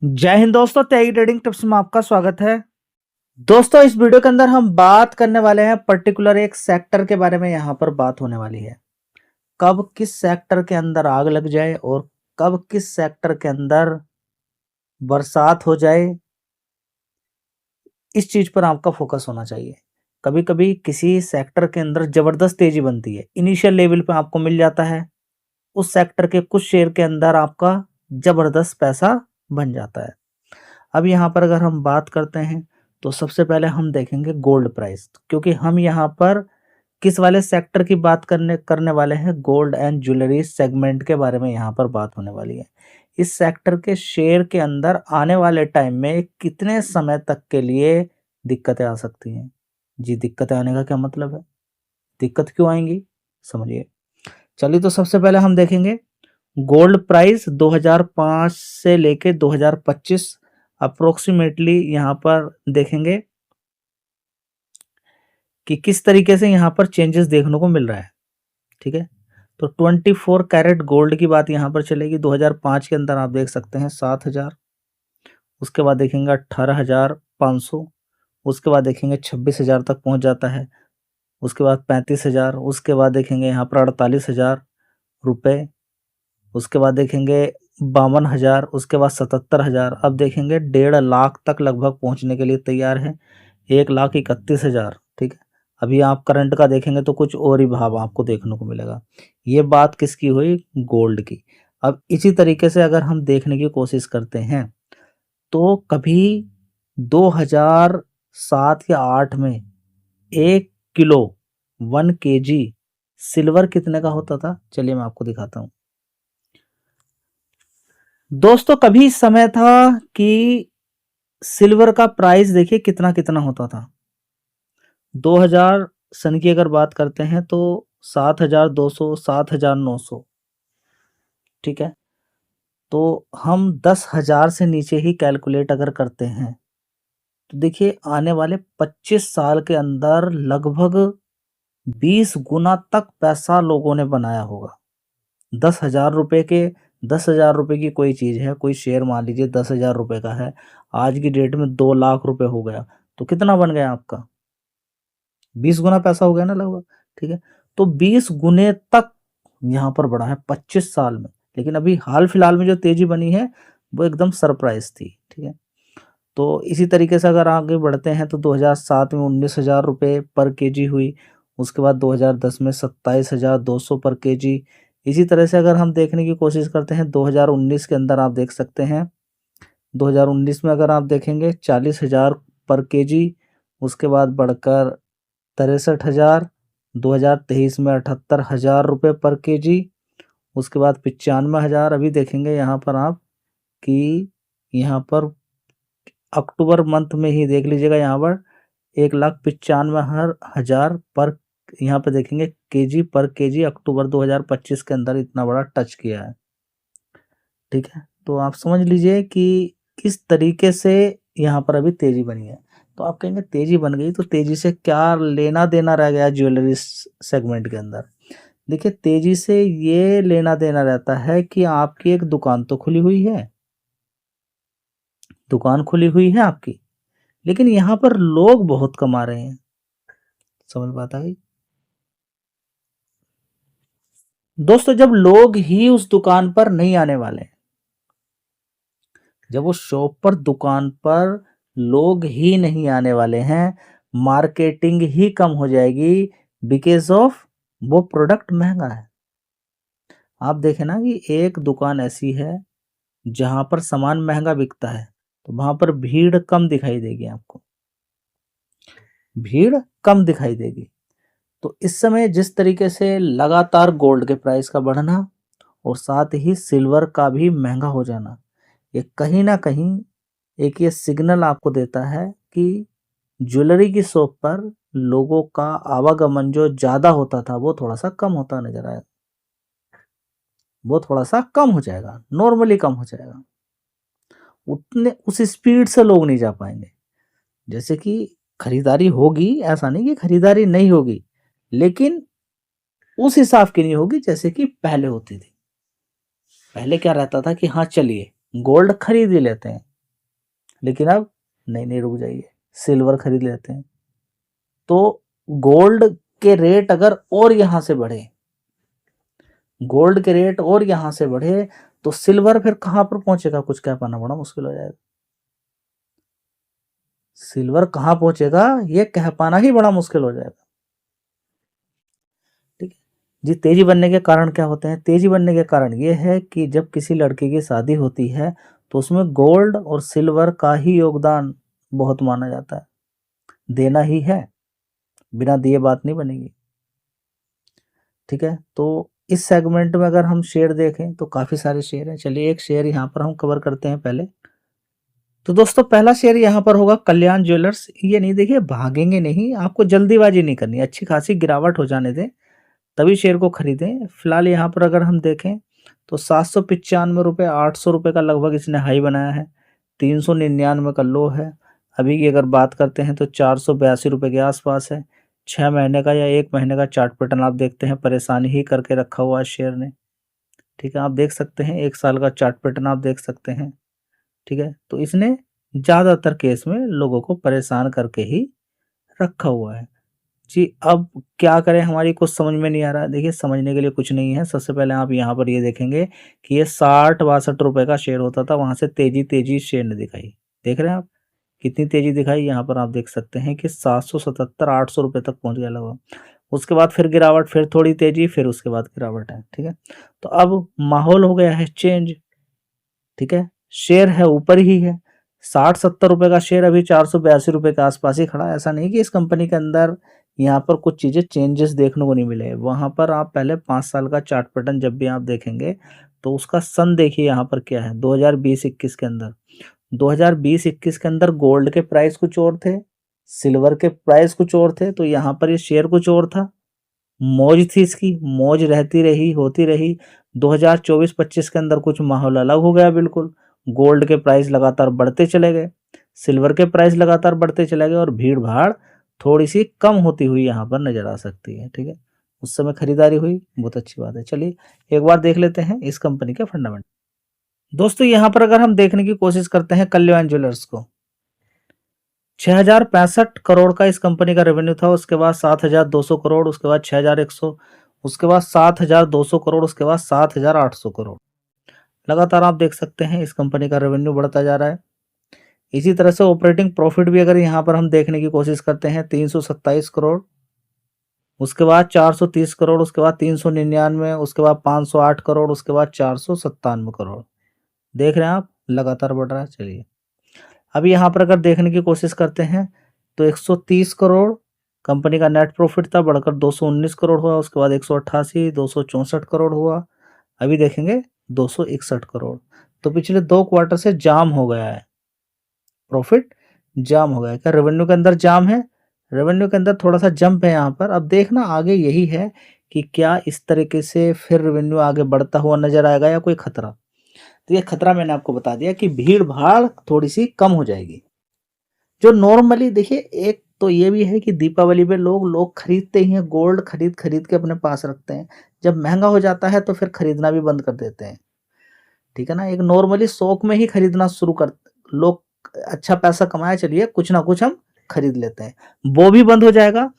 जय हिंद दोस्तों, त्यागी trading tips में आपका स्वागत है। दोस्तों, इस वीडियो के अंदर हम बात करने वाले हैं पर्टिकुलर एक सेक्टर के बारे में। यहाँ पर बात होने वाली है कब किस सेक्टर के अंदर आग लग जाए और कब किस सेक्टर के अंदर बरसात हो जाए। इस चीज पर आपका फोकस होना चाहिए। कभी कभी किसी सेक्टर के अंदर जबरदस्त तेजी बनती है, इनिशियल लेवल पे आपको मिल जाता है, उस सेक्टर के कुछ शेयर के अंदर आपका जबरदस्त पैसा बन जाता है। अब यहाँ पर अगर हम बात करते हैं तो सबसे पहले हम देखेंगे गोल्ड प्राइस, क्योंकि हम यहाँ पर किस वाले सेक्टर की बात करने करने वाले हैं, गोल्ड एंड ज्वेलरी सेगमेंट के बारे में यहाँ पर बात होने वाली है। इस सेक्टर के शेयर के अंदर आने वाले टाइम में कितने समय तक के लिए दिक्कतें आ सकती हैं। जी, दिक्कतें आने का क्या मतलब है, दिक्कत क्यों आएंगी, समझिए। चलिए, तो सबसे पहले हम देखेंगे गोल्ड प्राइस 2005 से लेके 2025 अप्रोक्सीमेटली यहाँ पर देखेंगे कि किस तरीके से यहाँ पर चेंजेस देखने को मिल रहा है। ठीक है, तो 24 कैरेट गोल्ड की बात यहाँ पर चलेगी। 2005 के अंदर आप देख सकते हैं 7,000, उसके बाद देखेंगे 18,500, उसके बाद देखेंगे 26,000 तक पहुँच जाता है, उसके बाद 35,000, उसके बाद देखेंगे यहाँ पर 48,000 रुपये, उसके बाद देखेंगे 52,000, उसके बाद 77,000। अब देखेंगे 1.5 लाख तक लगभग पहुंचने के लिए तैयार है, 1,31,000। ठीक है, अभी आप करंट का देखेंगे तो कुछ और ही भाव आपको देखने को मिलेगा। ये बात किसकी हुई, गोल्ड की। अब इसी तरीके से अगर हम देखने की कोशिश करते हैं तो कभी 2007 या 8 में 1 किलो 1 kg सिल्वर कितने का होता था, चलिए मैं आपको दिखाता हूँ। दोस्तों, कभी समय था कि सिल्वर का प्राइस देखिए कितना कितना होता था। 2000 सन की अगर बात करते हैं तो 7,200, 7,900। ठीक है, तो हम 10,000 से नीचे ही कैलकुलेट अगर करते हैं तो देखिए आने वाले 25 साल के अंदर लगभग 20 गुना तक पैसा लोगों ने बनाया होगा। 10,000 रुपये के 10,000 रुपये की कोई चीज़ है, कोई शेयर मान लीजिए 10,000 रुपये का है, आज की डेट में 2 लाख रुपए हो गया, तो कितना बन गया आपका, 20 गुना पैसा हो गया ना लगभग। ठीक है, तो 20 गुने तक यहाँ पर बढ़ा है 25 साल में। लेकिन अभी हाल फिलहाल में जो तेजी बनी है वो एकदम सरप्राइज थी। ठीक है, तो इसी तरीके से अगर आगे बढ़ते हैं तो 2007 में 19,000 रुपये पर केजी हुई, उसके बाद 2010 में 27,200 पर केजी। इसी तरह से अगर हम देखने की कोशिश करते हैं 2019 के अंदर आप देख सकते हैं, 2019 में अगर आप देखेंगे 40,000 पर केजी, उसके बाद बढ़कर 63,000, 2023 में 78,000 रुपये पर केजी, उसके बाद 95,000। अभी देखेंगे यहाँ पर आप कि यहाँ पर अक्टूबर मंथ में ही देख लीजिएगा, यहाँ पर 1,95,000 पर, यहाँ पे देखेंगे केजी पर केजी अक्टूबर 2025 के अंदर इतना बड़ा टच किया है। ठीक है, तो आप समझ लीजिए कि किस तरीके से यहाँ पर अभी तेजी बनी है। तो आप कहेंगे तेजी बन गई तो तेजी से क्या लेना देना रह गया ज्वेलरी सेगमेंट के अंदर। देखिए, तेजी से ये लेना देना रहता है कि आपकी एक दुकान तो खुली हुई है, दुकान खुली हुई है आपकी, लेकिन यहाँ पर लोग बहुत कमा रहे हैं। समझ बात आ गई दोस्तों, जब लोग ही उस दुकान पर नहीं आने वाले, जब वो शॉप पर दुकान पर लोग ही नहीं आने वाले हैं, मार्केटिंग ही कम हो जाएगी बिकॉज ऑफ वो प्रोडक्ट महंगा है। आप देखें ना कि एक दुकान ऐसी है जहां पर सामान महंगा बिकता है तो वहां पर भीड़ कम दिखाई देगी, आपको भीड़ कम दिखाई देगी। तो इस समय जिस तरीके से लगातार गोल्ड के प्राइस का बढ़ना और साथ ही सिल्वर का भी महंगा हो जाना, ये कहीं ना कहीं एक ये सिग्नल आपको देता है कि ज्वेलरी की शॉप पर लोगों का आवागमन जो ज़्यादा होता था वो थोड़ा सा कम होता नजर आएगा, वो थोड़ा सा कम हो जाएगा, नॉर्मली कम हो जाएगा। उतने उस स्पीड से लोग नहीं जा पाएंगे। जैसे कि खरीदारी होगी, ऐसा नहीं कि खरीदारी नहीं होगी, लेकिन उस हिसाब की नहीं होगी जैसे कि पहले होती थी। पहले क्या रहता था कि हाँ चलिए गोल्ड खरीद ही लेते हैं, लेकिन अब नहीं रुक जाइए, सिल्वर खरीद लेते हैं। तो गोल्ड के रेट अगर और यहां से बढ़े, गोल्ड के रेट और यहां से बढ़े, तो सिल्वर फिर कहां पर पहुंचेगा, कुछ कह पाना बड़ा मुश्किल हो जाएगा। सिल्वर कहां पहुंचेगा ये कह पाना ही बड़ा मुश्किल हो जाएगा। ठीक है जी। तेजी बनने के कारण क्या होते हैं? तेजी बनने के कारण ये है कि जब किसी लड़की की शादी होती है तो उसमें गोल्ड और सिल्वर का ही योगदान बहुत माना जाता है, देना ही है, बिना दिए बात नहीं बनेगी। ठीक है, तो इस सेगमेंट में अगर हम शेयर देखें तो काफी सारे शेयर हैं। चलिए एक शेयर यहाँ पर हम कवर करते हैं पहले। तो दोस्तों पहला शेयर यहाँ पर होगा कल्याण ज्वेलर्स। ये नहीं, देखिए भागेंगे नहीं, आपको जल्दीबाजी नहीं करनी, अच्छी खासी गिरावट हो जाने दें तभी शेयर को खरीदें। फिलहाल यहाँ पर अगर हम देखें तो 795 रुपये, 800 रुपये का लगभग इसने हाई बनाया है, 399 का लो है। अभी की अगर बात करते हैं तो 482 रुपये के आसपास है। 6 महीने का या 1 महीने का चार्ट पैटर्न आप देखते हैं, परेशानी ही करके रखा हुआ है शेयर ने। ठीक है, आप देख सकते हैं 1 साल का चार्ट पैटर्न आप देख सकते हैं। ठीक है, तो इसने ज़्यादातर केस में लोगों को परेशान करके ही रखा हुआ है जी। अब क्या करें, हमारी कुछ समझ में नहीं आ रहा है। देखिए समझने के लिए कुछ नहीं है। सबसे पहले आप यहाँ पर ये देखेंगे कि ये 60-62 रुपये का शेयर होता था, वहाँ से तेजी शेयर ने दिखाई। देख रहे हैं आप कितनी तेजी दिखाई? यहाँ पर आप देख सकते हैं कि 777-800 रुपये तक पहुँच गया लगभग। उसके बाद फिर गिरावट, फिर थोड़ी तेजी, फिर उसके बाद गिरावट है। ठीक है, तो अब माहौल हो गया है चेंज। ठीक है, शेयर है ऊपर ही है, 60-70 रुपए का शेयर अभी 482 रुपए के आसपास ही खड़ा है। ऐसा नहीं कि इस कंपनी के अंदर यहाँ पर कुछ चीज़ें चेंजेस देखने को नहीं मिले। वहाँ पर आप पहले 5 साल का चार्ट पैटर्न जब भी आप देखेंगे तो उसका सन देखिए यहाँ पर क्या है 2020-21 के अंदर। 2020-21 के अंदर गोल्ड के प्राइस कुछ और थे, सिल्वर के प्राइस कुछ और थे, तो यहाँ पर ये शेयर कुछ और था। मौज थी इसकी, मौज रहती रही, होती रही। 2024-25 के अंदर कुछ माहौल अलग हो गया बिल्कुल। गोल्ड के प्राइस लगातार बढ़ते चले गए, सिल्वर के प्राइस लगातार बढ़ते चले गए और भीड़-भाड़ थोड़ी-सी कम होती हुई यहाँ पर नज़र आ सकती है। ठीक है, उस समय खरीदारी हुई, बहुत अच्छी बात है। चलिए एक बार देख लेते हैं इस कंपनी के फंडामेंटल। दोस्तों यहाँ पर अगर हम देखने की कोशिश करते हैं कल्याण ज्वेलर्स को, 6065 करोड़ का इस कंपनी का रेवेन्यू था, उसके बाद 7200 करोड़, उसके बाद 6100, उसके बाद 7200 करोड़, उसके बाद 7800 करोड़। लगातार आप देख सकते हैं इस कंपनी का रेवेन्यू बढ़ता जा रहा है। इसी तरह से ऑपरेटिंग प्रॉफिट भी अगर यहाँ पर हम देखने की कोशिश करते हैं 327 करोड़, उसके बाद 430 करोड़, उसके बाद 399, उसके बाद 508 करोड़, उसके बाद 497 करोड़। देख रहे हैं आप लगातार बढ़ रहा है। चलिए अब यहाँ पर अगर देखने की कोशिश करते हैं तो 130 करोड़ कंपनी का नेट प्रॉफिट था, बढ़कर 219 करोड़ हुआ, उसके बाद 188, 264 करोड़ हुआ, अभी देखेंगे 261 करोड़। तो पिछले 2 क्वार्टर से जाम हो गया है, प्रॉफिट जाम हो गया है। क्या रेवेन्यू के अंदर जाम है? रेवेन्यू के अंदर थोड़ा सा जंप है यहाँ पर। अब देखना आगे यही है कि क्या इस तरीके से फिर रेवेन्यू आगे बढ़ता हुआ नजर आएगा या कोई खतरा। तो ये खतरा मैंने आपको बता दिया कि भीड़ भाड़ थोड़ी सी कम हो जाएगी। जो नॉर्मली देखिए, एक तो ये भी है कि दीपावली पे लोग खरीदते ही हैं, गोल्ड खरीद खरीद के अपने पास रखते हैं। जब महंगा हो जाता है तो फिर खरीदना भी बंद कर देते हैं। ठीक है ना, एक नॉर्मली शौक में ही खरीदना शुरू कर लोग, अच्छा पैसा कमाया, चलिए कुछ ना कुछ हम खरीद लेते हैं, वो भी बंद हो जाएगा।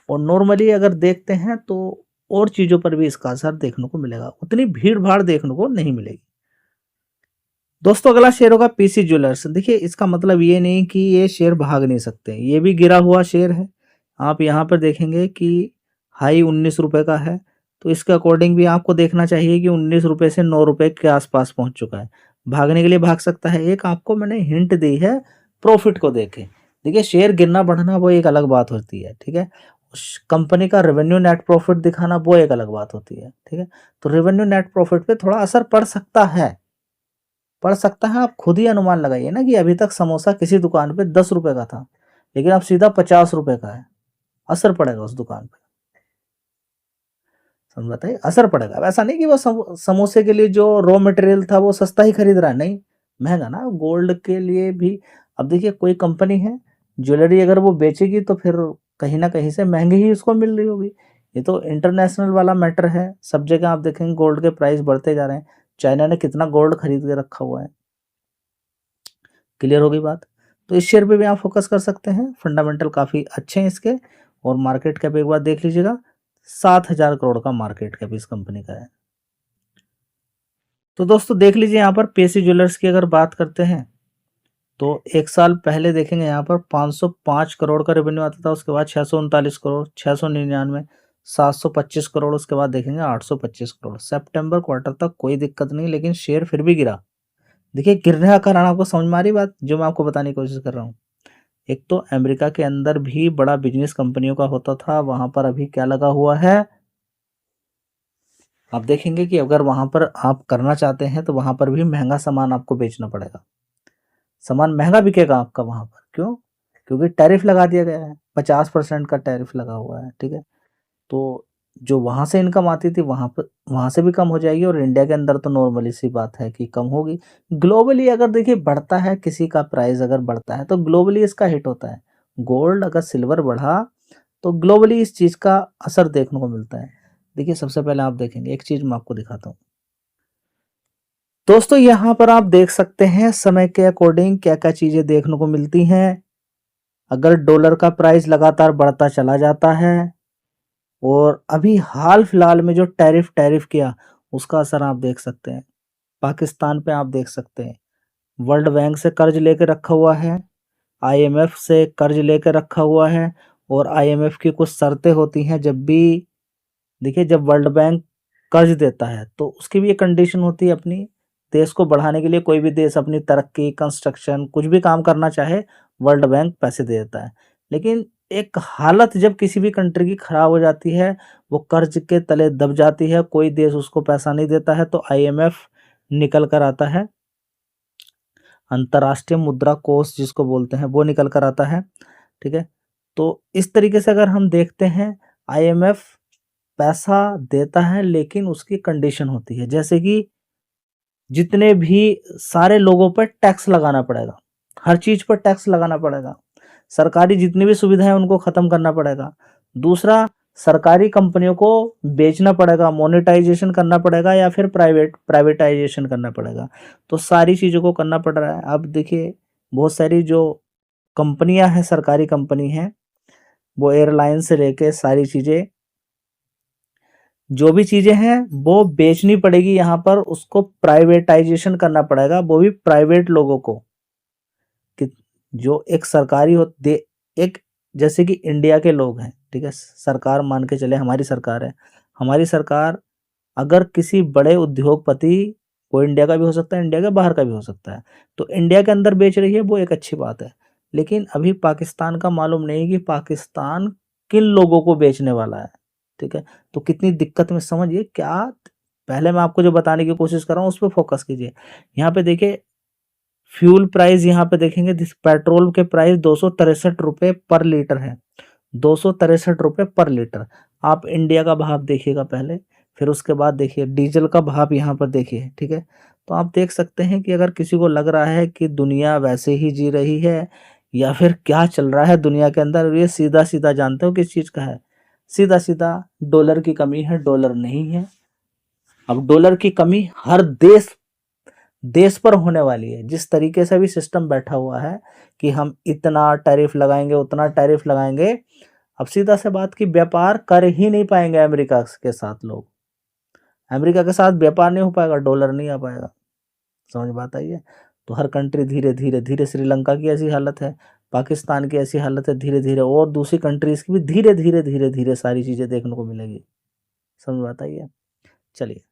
और नॉर्मली अगर देखते हैं तो और चीज़ों पर भी इसका असर देखने को मिलेगा, उतनी भीड़ भाड़ देखने को नहीं मिलेगी। दोस्तों अगला शेयर होगा पीसी ज्वेलर्स। देखिए इसका मतलब ये नहीं कि ये शेयर भाग नहीं सकते, ये भी गिरा हुआ शेयर है। आप यहाँ पर देखेंगे कि हाई 19 रुपये का है, तो इसके अकॉर्डिंग भी आपको देखना चाहिए कि 19 रुपये से 9 रुपये के आसपास पहुँच चुका है। भागने के लिए भाग सकता है। एक आपको मैंने हिंट दी है, प्रॉफिट को देखें। देखिए शेयर गिरना बढ़ना वो एक अलग बात होती है। ठीक है, उस कंपनी का रेवेन्यू नेट प्रॉफिट दिखाना वो एक अलग बात होती है। ठीक है, तो रेवेन्यू नेट प्रॉफिट पे थोड़ा असर पड़ सकता है, पड़ सकता है। आप खुद ही अनुमान लगाइए ना कि अभी तक समोसा किसी दुकान पे 10 रुपए का था, लेकिन अब सीधा 50 रुपए का है, असर पड़ेगा उस दुकान पे। समझ बताइए, असर पड़ेगा। अब ऐसा नहीं कि वो समोसे के लिए जो रॉ मटेरियल था वो सस्ता ही खरीद रहा है, नहीं, महंगा ना। गोल्ड के लिए भी अब देखिए कोई कंपनी है, ज्वेलरी अगर वो बेचेगी तो फिर कहीं ना कहीं से महंगी ही उसको मिल रही होगी। ये तो इंटरनेशनल वाला मैटर है। सब जगह आप देखेंगे गोल्ड के प्राइस बढ़ते जा रहे हैं। चाइना ने कितना गोल्ड खरीद के रखा हुआ है। क्लियर होगी बात। तो इस शेयर पे भी आप फोकस कर सकते हैं, फंडामेंटल काफ़ी अच्छे हैं इसके। और मार्केट कैप एक बार देख लीजिएगा, 7,000 करोड़ का मार्केट कैप इस कंपनी का है। तो दोस्तों देख लीजिए यहाँ पर पीएससी ज्वेलर्स की अगर बात करते हैं तो एक साल पहले देखेंगे यहाँ पर 505 करोड़ का रेवेन्यू आता था, उसके बाद 639 करोड़, 699, 725 करोड़, उसके बाद देखेंगे 825 करोड़। सितंबर क्वार्टर तक कोई दिक्कत नहीं, लेकिन शेयर फिर भी गिरा। देखिए गिरने का कारण आपको समझ में आ रही बात जो मैं आपको बताने की कोशिश कर रहा हूँ। एक तो अमेरिका के अंदर भी बड़ा बिजनेस कंपनियों का होता था, वहां पर अभी क्या लगा हुआ है, आप देखेंगे कि अगर वहां पर आप करना चाहते हैं तो वहां पर भी महंगा सामान आपको बेचना पड़ेगा, सामान महंगा बिकेगा आपका वहां पर। क्यों? क्योंकि टैरिफ लगा दिया गया है, 50% का टैरिफ लगा हुआ है, ठीक है। तो जो वहां से इनकम आती थी वहां से भी कम हो जाएगी, और इंडिया के अंदर तो नॉर्मली सी बात है कि कम होगी। ग्लोबली अगर देखिए बढ़ता है, किसी का प्राइस अगर बढ़ता है तो ग्लोबली इसका हिट होता है। गोल्ड अगर सिल्वर बढ़ा तो ग्लोबली इस चीज का असर देखने को मिलता है। देखिए सबसे पहले आप देखेंगे, एक चीज मैं आपको दिखाता हूँ दोस्तों, यहाँ पर आप देख सकते हैं समय के अकॉर्डिंग क्या क्या चीजें देखने को मिलती हैं। अगर डॉलर का प्राइस लगातार बढ़ता चला जाता है, और अभी हाल फिलहाल में जो टैरिफ टैरिफ किया उसका असर आप देख सकते हैं। पाकिस्तान पे आप देख सकते हैं, वर्ल्ड बैंक से कर्ज लेके रखा हुआ है, आईएमएफ से कर्ज लेके रखा हुआ है, और आईएमएफ की कुछ शर्तें होती हैं। जब भी देखिए जब वर्ल्ड बैंक कर्ज देता है तो उसकी भी एक कंडीशन होती है, अपनी देश को बढ़ाने के लिए कोई भी देश अपनी तरक्की, कंस्ट्रक्शन, कुछ भी काम करना चाहे वर्ल्ड बैंक पैसे दे देता है। लेकिन एक हालत जब किसी भी कंट्री की खराब हो जाती है, वो कर्ज के तले दब जाती है, कोई देश उसको पैसा नहीं देता है, तो आईएमएफ निकल कर आता है, अंतर्राष्ट्रीय मुद्रा कोष जिसको बोलते हैं, वो निकल कर आता है, ठीक है। तो इस तरीके से अगर हम देखते हैं, आईएमएफ पैसा देता है लेकिन उसकी कंडीशन होती है, जैसे कि जितने भी सारे लोगों पर टैक्स लगाना पड़ेगा, हर चीज पर टैक्स लगाना पड़ेगा, सरकारी जितनी भी सुविधाएं उनको खत्म करना पड़ेगा। दूसरा, सरकारी कंपनियों को बेचना पड़ेगा, मोनेटाइजेशन करना पड़ेगा, या फिर प्राइवेटाइजेशन करना पड़ेगा। तो सारी चीजों को करना पड़ रहा है। अब देखिए बहुत सारी जो कंपनियां हैं, सरकारी कंपनी हैं, वो एयरलाइन से लेके सारी चीजें, जो भी चीजें हैं वो बेचनी पड़ेगी, यहाँ पर उसको प्राइवेटाइजेशन करना पड़ेगा, वो भी प्राइवेट लोगों को। कि जो एक सरकारी हो दे, एक जैसे कि इंडिया के लोग हैं, ठीक है, सरकार मान के चले हमारी सरकार है, हमारी सरकार अगर किसी बड़े उद्योगपति, वो इंडिया का भी हो सकता है, इंडिया के बाहर का भी हो सकता है, तो इंडिया के अंदर बेच रही है, वो एक अच्छी बात है। लेकिन अभी पाकिस्तान का मालूम नहीं कि पाकिस्तान किन लोगों को बेचने वाला है, ठीक है। तो कितनी दिक्कत में, समझिए क्या। पहले मैं आपको जो बताने की कोशिश कर रहा हूँ उस पर फोकस कीजिए। यहाँ पे देखिए फ्यूल प्राइस, यहाँ पे देखेंगे पेट्रोल के प्राइस 263 रुपये पर लीटर है, 263 रुपये पर लीटर। आप इंडिया का भाव देखिएगा पहले, फिर उसके बाद देखिए डीजल का भाव यहाँ पर देखिए, ठीक है। तो आप देख सकते हैं कि अगर किसी को लग रहा है कि दुनिया वैसे ही जी रही है या फिर क्या चल रहा है दुनिया के अंदर, ये सीधा सीधा जानते हो किस चीज का है, सीधा सीधा डॉलर की कमी है, डॉलर नहीं है। अब डॉलर की कमी हर देश देश पर होने वाली है। जिस तरीके से भी सिस्टम बैठा हुआ है कि हम इतना टैरिफ लगाएंगे, उतना टैरिफ लगाएंगे, अब सीधा से बात की व्यापार कर ही नहीं पाएंगे अमेरिका के साथ लोग, अमेरिका के साथ व्यापार नहीं हो पाएगा, डॉलर नहीं आ पाएगा। समझ बात आई है। तो हर कंट्री धीरे धीरे धीरे, श्रीलंका की ऐसी हालत है, पाकिस्तान की ऐसी हालत है, धीरे धीरे और दूसरी कंट्रीज की भी धीरे धीरे धीरे धीरे सारी चीजें देखने को मिलेगी। समझ बात आई है। चलिए।